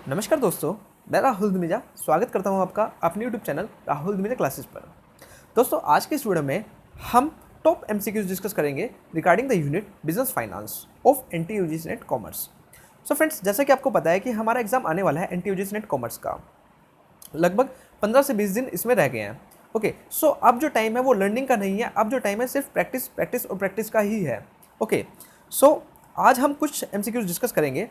नमस्कार दोस्तों, मैं राहुल धमीजा स्वागत करता हूं आपका अपने YouTube channel Rahul Dhamija classes पर। दोस्तों, आज के इस वीडियो में हम टॉप एमसीक्यूज डिस्कस करेंगे regarding the unit business finance of NTUG net commerce. So friends, जैसा कि आपको पता है कि हमारा एग्जाम आने वाला है एनटीयूजी नेट कॉमर्स का। लगभग 15 से 20 दिन इसमें रह गए हैं। ओके, सो अब जो टाइम है वो लर्निंग का नहीं है, अब जो टाइम है सिर्फ प्रैक्टिस प्रैक्टिस और प्रैक्टिस का ही है। ओके, सो आज हम कुछ एमसीक्यूज डिस्कस करेंगे।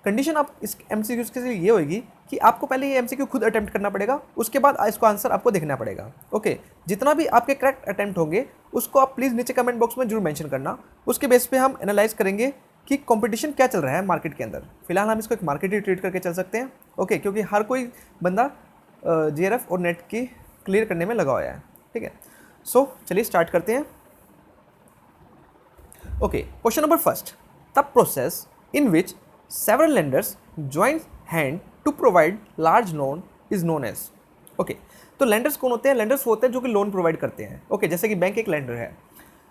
कंडीशन आप इस एमसीक्यूज के लिए ये होगी कि आपको पहले ये एमसीक्यू खुद अटेम्प्ट करना पड़ेगा, उसके बाद इसको आंसर आपको देखना पड़ेगा। ओके, जितना भी आपके करेक्ट अटेम्प्ट होंगे उसको आप प्लीज़ नीचे कमेंट बॉक्स में जरूर मेंशन करना। उसके बेस पे हम एनालाइज करेंगे कि कंपटीशन क्या चल रहा है मार्केट के अंदर। फिलहाल हम इसको एक मार्केट ही ट्रीट करके चल सकते हैं। ओके, क्योंकि हर कोई बंदा जीआरएफ और नेट की क्लियर करने में लगा हुआ है। ठीक है, सो चलिए स्टार्ट करते हैं। Okay, question number first, the process in which several lenders join hand to provide large loan is known as। Okay, तो lenders कौन होते हैं? lenders होते हैं जो कि लोन प्रोवाइड करते हैं। ओके, जैसे कि बैंक एक lender है।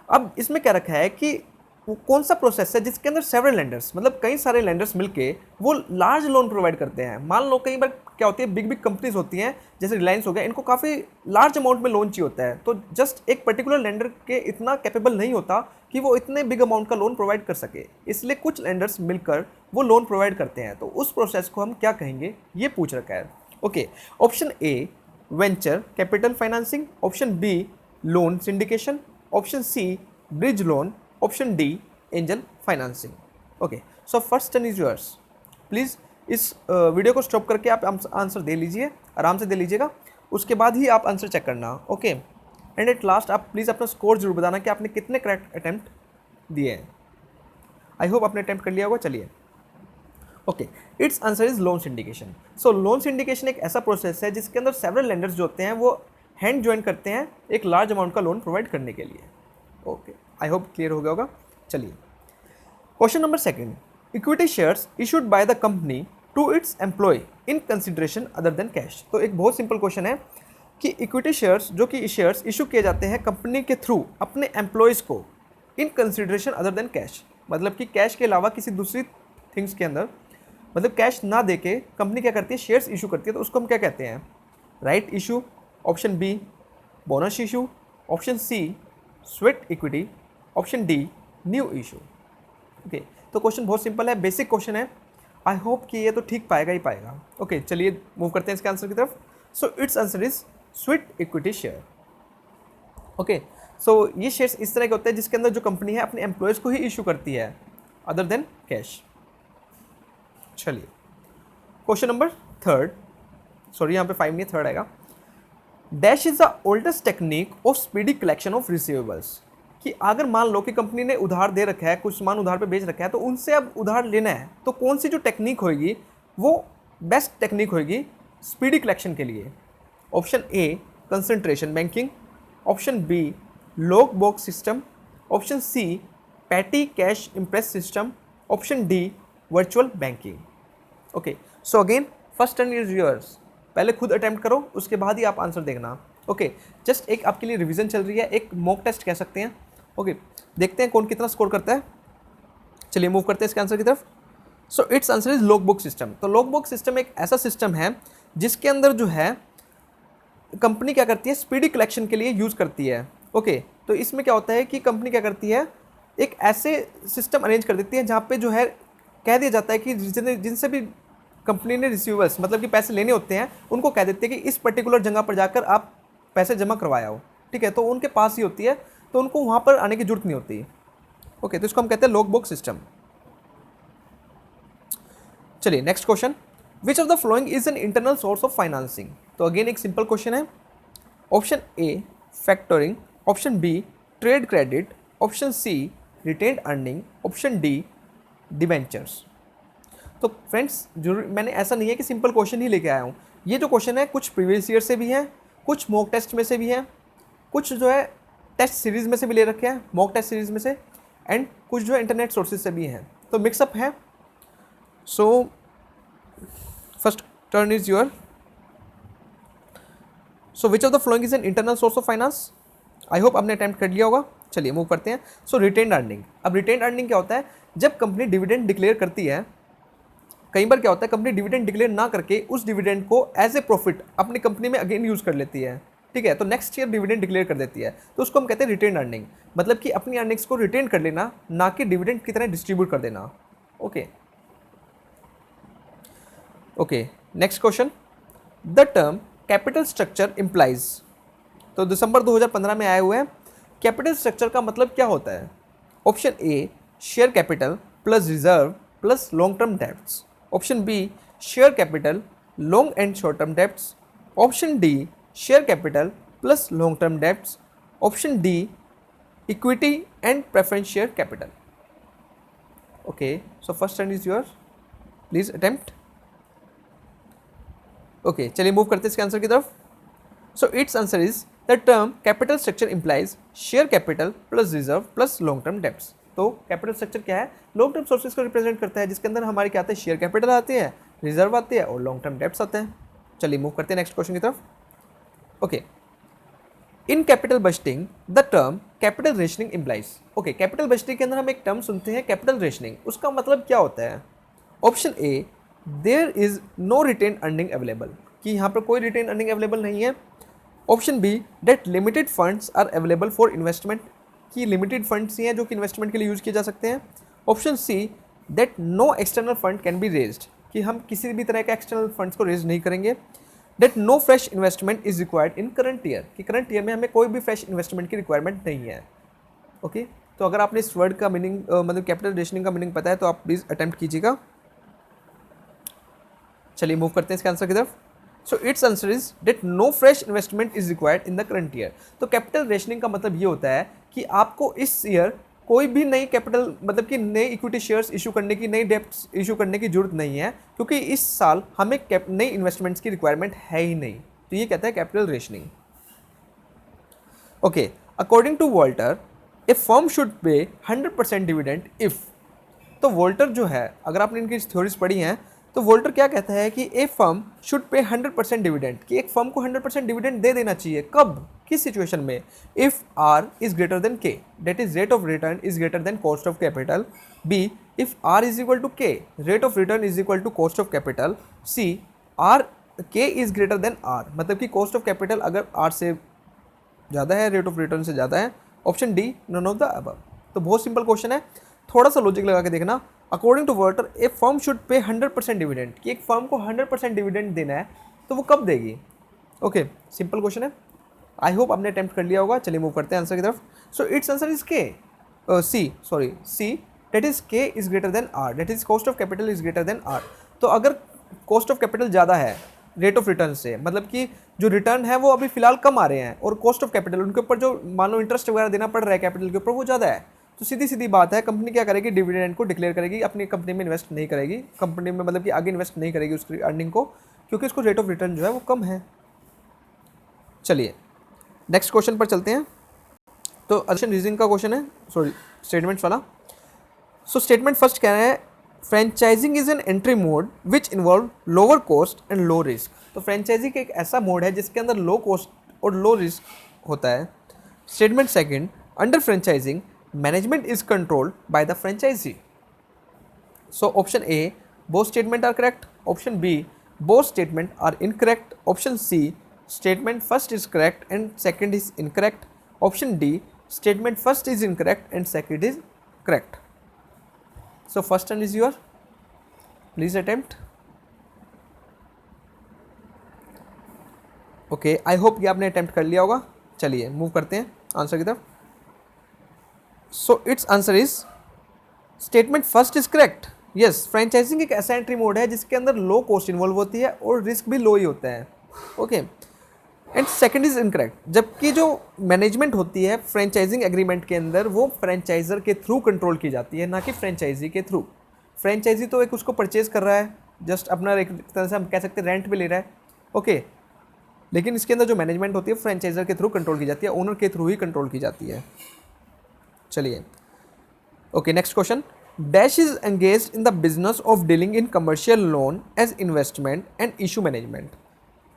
अब इसमें क्या रखा है कि वो कौन सा प्रोसेस है जिसके अंदर सेवरल लेंडर्स, मतलब कई सारे लेंडर्स मिलके वो लार्ज लोन प्रोवाइड करते हैं। मान लो कई बार क्या होती है, बिग बिग कंपनीज होती हैं जैसे रिलायंस हो गया, इनको काफ़ी लार्ज अमाउंट में लोन चाहिए होता है, तो जस्ट एक पर्टिकुलर लेंडर के इतना कैपेबल नहीं होता कि वो इतने बिग अमाउंट का लोन प्रोवाइड कर सके, इसलिए कुछ लेंडर्स मिलकर वो लोन प्रोवाइड करते हैं। तो उस प्रोसेस को हम क्या कहेंगे, ये पूछ रखा है। Okay, option A venture capital financing, option B loan syndication, option C bridge loan, option D angel financing. Okay, so first turn is yours. Please इस वीडियो को स्टॉप करके आप आंसर दे लीजिए, आराम से दे लीजिएगा, उसके बाद ही आप आंसर चेक करना। ओके, एंड एट लास्ट आप प्लीज़ अपना स्कोर जरूर बताना कि आपने कितने करेक्ट अटैम्प्ट दिए हैं। आई होप आपने अटैम्प्ट कर लिया होगा। चलिए, okay, it's answer is loan syndication. So loan syndication एक ऐसा प्रोसेस है जिसके अंदर सेवरल लेंडर्स जो होते हैं वो हैंड ज्वाइन करते हैं एक लार्ज अमाउंट का लोन प्रोवाइड करने के लिए। ओके, आई होप क्लियर हो गया होगा। चलिए, question number second, equity shares issued by the company to its employ in consideration other than cash. तो एक बहुत सिंपल क्वेश्चन है कि इक्विटी शेयर्स जो कि शेयर्स इशू किए जाते हैं कंपनी के थ्रू अपने एम्प्लॉयज़ को इन कंसिडरेशन अदर देन कैश, मतलब कि कैश के अलावा किसी दूसरी थिंग्स के अंदर, मतलब कैश ना दे के कंपनी क्या करती है, शेयर्स इशू करती है, तो उसको हम क्या कहते हैं? Right issue, option B bonus issue, option C sweat equity, option D new issue. Okay, तो क्वेश्चन बहुत सिंपल है, बेसिक क्वेश्चन है। आई होप कि ये तो ठीक पाएगा ही पाएगा। ओके, चलिए मूव करते हैं इसके आंसर की तरफ। So it's answer is sweat equity share. Okay, so ये शेयर्स इस तरह के होते हैं जिसके अंदर जो कंपनी है अपने एम्प्लॉयज़ को ही इशू करती है अदर देन कैश। चलिए, क्वेश्चन नंबर थर्ड, सॉरी यहाँ पे 5 नहीं, थर्ड आएगा। Dash is the oldest technique of speedy collection of receivables. कि अगर मान लो कि कंपनी ने उधार दे रखा है, कुछ सामान उधार पे बेच रखा है, तो उनसे अब उधार लेना है, तो कौन सी जो टेक्निक होगी वो बेस्ट टेक्निक होगी स्पीडी कलेक्शन के लिए? Option A concentration banking, option B lock box system, option C petty cash imprest system, option D virtual banking. Okay, so again first turn is yours. पहले खुद attempt करो, उसके बाद ही आप answer देखना। ओके, जस्ट एक आपके लिए रिवीजन चल रही है, एक मॉक टेस्ट कह सकते हैं। ओके, देखते हैं कौन कितना स्कोर करता है। चलिए मूव करते हैं इसके आंसर की तरफ। So it's answer is lock book system. तो लॉक बुक सिस्टम एक ऐसा सिस्टम है जिसके अंदर जो है कंपनी क्या करती है, स्पीडी कलेक्शन के लिए यूज़ करती है। ओके, तो इसमें क्या होता है कि कंपनी क्या करती है, एक ऐसे सिस्टम अरेंज कर देती है जहाँ पे जो है कह दिया जाता है कि जिनसे भी कंपनी ने रिसीवर्स, मतलब कि पैसे लेने होते हैं, उनको कह देते हैं कि इस पर्टिकुलर जगह पर जाकर आप पैसे जमा करवाया हो। ठीक है, तो उनके पास ही होती है, तो उनको वहाँ पर आने की जरूरत नहीं होती। ओके, तो इसको हम कहते हैं लॉक बुक सिस्टम। चलिए next question, which of the following is an internal source of financing. तो अगेन एक सिंपल क्वेश्चन है। Option A factoring, option B trade credit, option C retained earning, option D debentures. तो friends, जरूर मैंने ऐसा नहीं है कि सिंपल क्वेश्चन ही लेके आया हूँ। ये जो क्वेश्चन है कुछ प्रीवियस ईयर से भी हैं, कुछ मॉक टेस्ट में से भी हैं, कुछ जो है टेस्ट सीरीज़ में से भी ले रखे हैं, मॉक टेस्ट सीरीज़ में से, एंड कुछ जो है इंटरनेट सोर्सेज से भी हैं, तो मिक्सअप है। सो first turn is your. So which of the following is an internal source of finance. I hope आपने अटैम्प्ट कर लिया होगा। चलिए मूव करते हैं। सो रिटेन्ड अर्निंग। अब रिटेन्ड अर्निंग क्या होता है, जब कंपनी डिविडेंड डिक्लेयर करती है कई बार क्या होता है, कंपनी डिविडेंड डिक्लेयर ना करके उस डिविडेंड को एज ए प्रॉफिट अपनी कंपनी में अगेन यूज़ कर लेती है, ठीक है, तो नेक्स्ट ईयर डिविडेंड डिक्लेयर कर देती है, तो उसको हम कहते हैं रिटेन अर्निंग, मतलब कि अपनी अर्निंग्स को रिटेन कर लेना, ना कि डिविडेंड की तरह डिस्ट्रीब्यूट कर देना। Okay okay, next question, the term capital structure implies, तो दिसंबर 2015 में आए हुए हैं, कैपिटल स्ट्रक्चर का मतलब क्या होता है? Option A share capital plus reserve plus long term debts, option B share capital long and short term debts, option D share capital plus long term debts, option D equity and preference share capital. Okay, so first turn is your, please attempt. Okay, चलिए move करते हैं इसके answer की तरफ। So it's answer is the term capital structure implies share capital plus reserve plus long term debts. तो capital structure क्या है? Long term sources को रिप्रेजेंट करता है, जिसके अंदर हमारे क्या आते हैं, शेयर कैपिटल आती है, रिजर्व आती है और लॉन्ग टर्म डेब्ट्स आते हैं। चलिए मूव करते हैं नेक्स्ट क्वेश्चन की तरफ। Okay, in capital budgeting the term capital rationing implies. Okay, capital budgeting के अंदर हम एक टर्म सुनते हैं कैपिटल रेशनिंग, उसका मतलब क्या होता है? Option A there is no retain earning available, कि यहाँ पर कोई रिटेन अर्निंग अवेलेबल नहीं है। Option B that limited funds are available for investment, की लिमिटेड फंड्स ही हैं जो कि इन्वेस्टमेंट के लिए यूज़ किए जा सकते हैं। Option C that no external fund can be raised, कि हम किसी भी तरह के एक्सटर्नल फंड्स को रेज नहीं करेंगे। That no fresh investment is required in current year, कि करंट ईयर में हमें कोई भी फ्रेश इन्वेस्टमेंट की रिक्वायरमेंट नहीं है। ओके, तो अगर आपने इस वर्ड का मीनिंग मतलब कैपिटल रेशनिंग का मीनिंग पता है तो आप प्लीज़ अटेम्प्ट कीजिएगा। चलिए मूव करते हैं इसके आंसर की तरफ। So it's answer is that no fresh investment is required in the current year. तो कैपिटल रेशनिंग का मतलब ये होता है कि आपको इस ईयर कोई भी नई कैपिटल मतलब कि नई इक्विटी शेयर्स इशू करने की, नई डेब्ट्स इशू करने की जरूरत नहीं है, क्योंकि इस साल हमें नई इन्वेस्टमेंट्स की रिक्वायरमेंट है ही नहीं। तो ये कहता है capital rationing. Okay, according to Walter a firm should pay 100% dividend if. तो वॉल्टर जो है, अगर आपने इनकी थ्योरीज पढ़ी हैं तो वोल्टर क्या कहता है कि ए फर्म शुड पे 100% डिविडेंड, कि एक फर्म को 100% डिविडेंड दे देना चाहिए। कब, किस सिचुएशन में? If R is greater than K, that is rate of return is greater than cost of capital. B if R is equal to K, rate of return is equal to cost of capital. C R K is greater than R, मतलब कि cost of capital अगर R से ज़्यादा है, rate of return से ज़्यादा है। Option D none of the above. तो बहुत सिंपल क्वेश्चन है, थोड़ा सा लॉजिक लगा के देखना। According to Walter a firm should pay 100% dividend, कि एक फर्म को 100% डिविडेंड देना है तो वो कब देगी? ओके, सिंपल क्वेश्चन है, आई होप आपने अटेम्प्ट कर लिया होगा। चलिए मूव करते हैं आंसर की तरफ। So it's answer is K, C that is K is greater than R, that is cost of capital is greater than R. तो अगर कॉस्ट ऑफ कैपिटल ज़्यादा है रेट ऑफ रिटर्न से, मतलब कि जो रिटर्न है वो अभी फिलहाल कम आ रहे हैं, और कॉस्ट ऑफ कैपिटल उनके ऊपर जो मान लो इंटरेस्ट वगैरह देना पड़ रहा है कैपिटल के ऊपर वो ज़्यादा है, तो सीधी सीधी बात है कंपनी क्या करेगी, डिविडेंड को डिक्लेयर करेगी, अपनी कंपनी में इन्वेस्ट नहीं करेगी, कंपनी में मतलब कि आगे इन्वेस्ट नहीं करेगी उसकी अर्निंग को, क्योंकि उसको रेट ऑफ रिटर्न जो है वो कम है। चलिए नेक्स्ट क्वेश्चन पर चलते हैं। तो अडिशन रीजनिंग का क्वेश्चन है, सॉरी स्टेटमेंट्स वाला। सो स्टेटमेंट फर्स्ट कह रहे हैं franchising is an entry mode which involve lower cost and low risk. तो फ्रेंचाइजिंग एक ऐसा मोड है जिसके अंदर लो कॉस्ट और लो रिस्क होता है। Statement second, under franchising management is controlled by the franchisee. So option A, both statement are correct. Option B, both statement are incorrect. Option C, statement first is correct and second is incorrect. Option D, statement first is incorrect and second is correct. So first one is your, please attempt. Okay, I hope कि आपने attempt कर लिया होगा। चलिए move करते हैं answer की तरफ। So it's answer is statement first is correct. Yes, franchising एक ऐसा एंट्री मोड है जिसके अंदर लो कॉस्ट इन्वॉल्व होती है और रिस्क भी लो ही होता है। Okay, and second is incorrect, जबकि जो मैनेजमेंट होती है फ्रेंचाइजिंग एग्रीमेंट के अंदर वो फ्रेंचाइजर के थ्रू कंट्रोल की जाती है, ना कि फ्रेंचाइजी के थ्रू। फ्रेंचाइजी तो एक उसको परचेज कर रहा है, जस्ट अपना एक तरह से हम कह सकते हैं रेंट पे ले रहा है। ओके, लेकिन इसके अंदर जो मैनेजमेंट होती है फ्रेंचाइजर के थ्रू कंट्रोल की जाती है, ओनर के थ्रू ही कंट्रोल की जाती है। चलिए okay, next question, dash is engaged in the business of dealing in commercial loan as investment and issue management.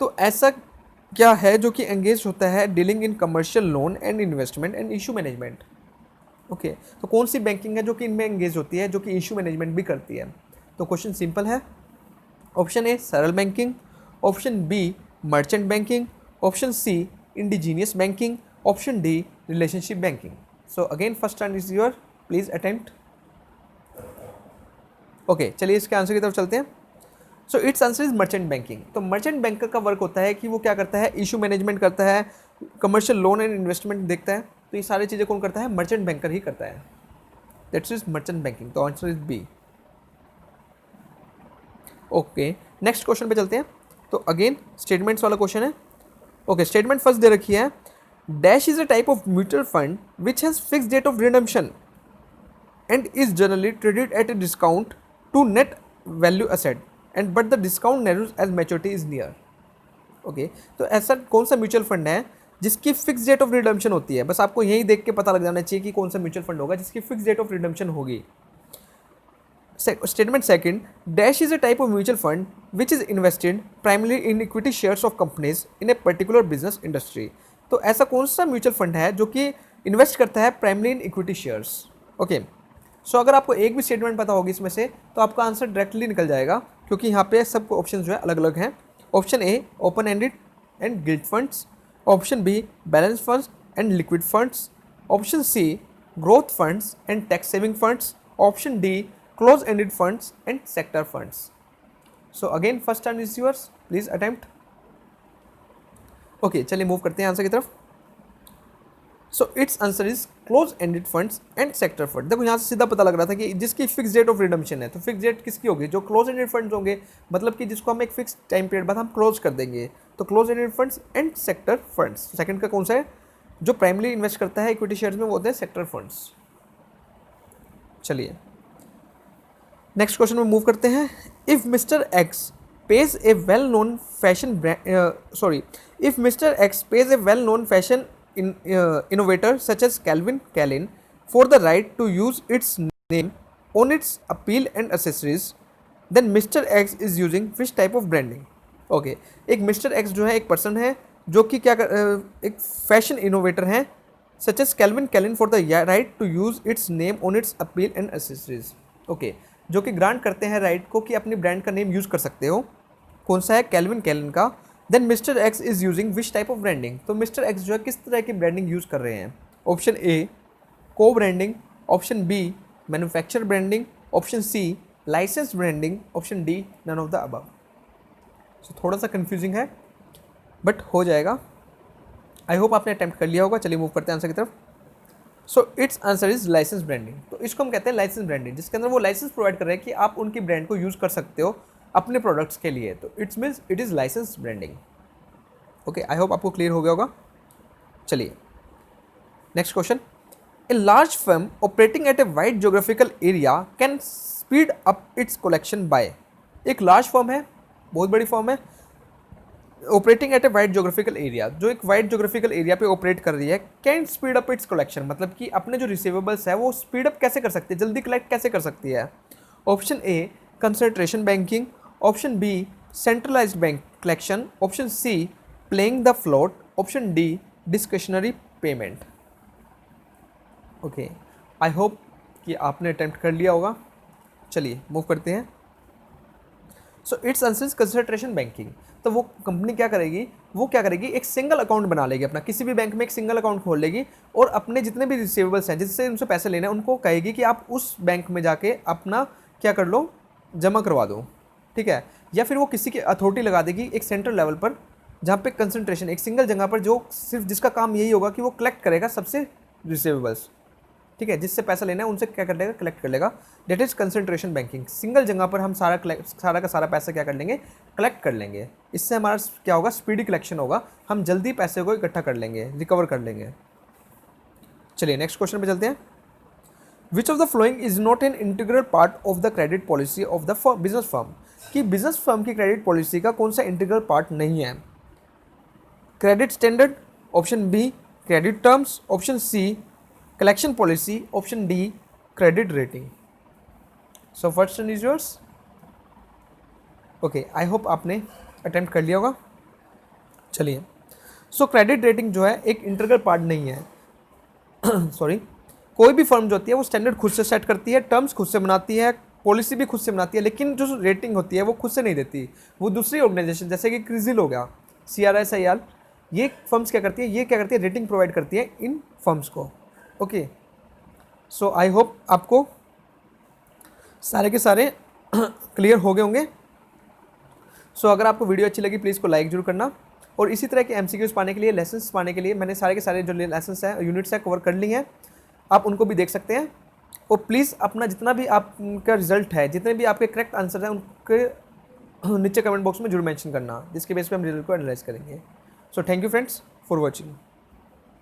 तो ऐसा क्या है जो कि एंगेज होता है dealing in commercial loan and investment and issue management? Okay, तो कौन सी बैंकिंग है जो कि इनमें एंगेज होती है, जो कि इशू मैनेजमेंट भी करती है? तो क्वेश्चन सिंपल है, ऑप्शन ए सरल banking, option B merchant banking, option C indigenous banking, option D relationship banking. So again first turn is your, please attempt. Okay, चलिए इसके आंसर की तरफ चलते हैं. So it's answer is merchant banking. तो merchant banker का work होता है कि वो क्या करता है, इशू मैनेजमेंट करता है, कमर्शियल लोन एंड इन्वेस्टमेंट देखता है. तो ये सारी चीज़ें कौन करता है, मर्चेंट बैंकर ही करता है. That's is merchant banking. तो answer is B. Okay, next question पे चलते हैं. तो अगेन स्टेटमेंट्स वाला क्वेश्चन है. ओके, स्टेटमेंट फर्स्ट दे रखी है, dash is a type of mutual fund which has fix date of redemption and is generally traded at a discount to net value asset and but the discount narrows as maturity is near. Okay, तो ऐसा कौन सा mutual fund है जिसकी fix date of redemption होती है. बस आपको यही देख के पता लग जाना चाहिए कि कौन सा म्यूचुअल फंड होगा जिसकी फिक्स डेट ऑफ रिडम्पशन होगी. Statement second, dash is a type of mutual fund which is invested primarily in equity shares of companies in a particular business industry. तो ऐसा कौन सा म्यूचुअल फंड है जो कि इन्वेस्ट करता है primarily in equity shares. Okay, so अगर आपको एक भी स्टेटमेंट पता होगी इसमें से तो आपका आंसर डायरेक्टली निकल जाएगा, क्योंकि यहाँ पे सब ऑप्शन जो है अलग अलग हैं. Option A open ended and gilt funds, option B balance funds and liquid funds, option C growth funds and tax saving funds, option D close ended funds and sector funds. So again first turn is yours, please attempt. Okay, चलिए move करते हैं answer की तरफ. So it's answer is close ended funds and sector fund. देखो यहाँ से सीधा पता लग रहा था कि जिसकी फिक्स डेट ऑफ रिडम्पशन है, तो फिक्स डेट किसकी होगी, जो क्लोज एंडेड फंड्स होंगे, मतलब कि जिसको हम एक फिक्स टाइम पीरियड बाद हम क्लोज कर देंगे. तो close ended funds and sector funds. Second का कौन सा है, जो प्राइमरी इन्वेस्ट करता है इक्विटी शेयर्स में, वो होते हैं सेक्टर फंड्स. चलिए नेक्स्ट क्वेश्चन में मूव करते हैं. If mister x pays a well-known fashion if Mr. X pays a well-known fashion innovator such as Calvin Klein for the right to use its name on its apparel and accessories, then Mr. X is using which type of branding? Okay, एक Mr. X जो है एक person है जो कि क्या एक fashion innovator है, such as Calvin Klein for the right to use its name on its apparel and accessories. Okay, जो कि ग्रांट करते हैं राइट को कि अपनी ब्रांड का नेम यूज़ कर सकते हो. कौन सा है, कैल्विन कैलिन का. Then mister X is using which type of branding. तो मिस्टर एक्स जो है किस तरह की ब्रांडिंग यूज़ कर रहे हैं. Option A co-branding, option B manufacture branding, option C licence branding, option D none of the above. So थोड़ा सा कन्फ्यूजिंग है बट हो जाएगा. आई होप आपने अटैम्प्ट कर लिया होगा. चलिए मूव करते हैं आंसर की तरफ. So it's answer is licence branding. तो इसको हम कहते हैं लाइसेंस ब्रांडिंग, जिसके अंदर वो लाइसेंस प्रोवाइड कर रहे हैं कि आप उनकी ब्रांड को यूज़ कर सकते हो अपने प्रोडक्ट्स के लिए. तो its means it is licence branding. Okay, I hope आपको क्लियर हो गया होगा. चलिए next question. A large firm operating at a wide geographical area can speed up its collection by. एक लार्ज फर्म है, बहुत बड़ी फर्म है, operating at a wide geographical area, जो एक वाइड जोग्राफिकल एरिया पे ऑपरेट कर रही है, can speed up its collection, मतलब कि अपने जो रिसीवेबल्स है वो स्पीड अप कैसे कर सकती है, जल्दी कलेक्ट कैसे कर सकती है. Option A concentration banking, option B centralised bank collection, option C playing the float, option D discretionary payment. Okay, I hope कि आपने अटेम्प्ट कर लिया होगा. चलिए मूव करते हैं. So it's answer is concentration banking. तो वो कंपनी क्या करेगी, एक सिंगल अकाउंट बना लेगी अपना, किसी भी बैंक में एक सिंगल अकाउंट खोल लेगी और अपने जितने भी रिसीवेबल्स हैं जिससे उनसे पैसे लेने हैं उनको कहेगी कि आप उस बैंक में जाके अपना क्या कर लो, जमा करवा दो. ठीक है, या फिर वो किसी की अथॉरिटी लगा देगी एक सेंट्रल लेवल पर, जहाँ पे कंसंट्रेशन एक सिंगल जगह पर, जो सिर्फ जिसका काम यही होगा कि वो कलेक्ट करेगा सबसे रिसीवेबल्स. ठीक है, जिससे पैसा लेना है उनसे क्या कर लेगा, कलेक्ट कर लेगा. That is concentration banking. Single जगह पर हम सारा का सारा पैसा क्या कर लेंगे, कलेक्ट कर लेंगे. इससे हमारा क्या होगा, स्पीडी कलेक्शन होगा, हम जल्दी पैसे को इकट्ठा कर लेंगे, रिकवर कर लेंगे. चलिए नेक्स्ट क्वेश्चन पे चलते हैं. Which of the following is not an integral part of the credit policy of the business firm. कि बिजनेस फर्म की क्रेडिट पॉलिसी का कौन सा इंटीग्रल पार्ट नहीं है. Credit standard, option B credit terms, option C collection policy, option D credit rating. So first one is yours. Okay, I hope आपने attempt कर लिया होगा. चलिए, सो क्रेडिट रेटिंग जो है एक इंटीग्रल पार्ट नहीं है. सॉरी, कोई भी फर्म जो होती है वो स्टैंडर्ड खुद से सेट करती है, टर्म्स खुद से बनाती है, पॉलिसी भी खुद से बनाती है, लेकिन जो रेटिंग होती है वो खुद से नहीं देती, वो दूसरी ऑर्गेनाइजेशन जैसे कि क्रिजिल हो गया, CRSIL, ये फर्म्स क्या करती है, ये क्या करती है, रेटिंग प्रोवाइड करती है इन फर्म्स को। ओके, सो आई होप आपको सारे के सारे क्लियर हो गए होंगे। सो अगर आपको वीडियो अच्छी लगी प्लीज़ को लाइक जरूर करना, और इसी तरह के MCQs पाने के लिए, लेसन्स पाने के लिए मैंने सारे के सारे जो लेसन्स हैं, यूनिट्स हैं, कवर कर ली हैं, आप उनको भी देख सकते हैं। और प्लीज़ अपना जितना भी आपका रिजल्ट है, जितने भी आपके करेक्ट आंसर हैं, उनके नीचे कमेंट बॉक्स में जरूर मेंशन करना, जिसके बेस पे हम रिजल्ट को एनालाइज करेंगे। So thank you friends for watching.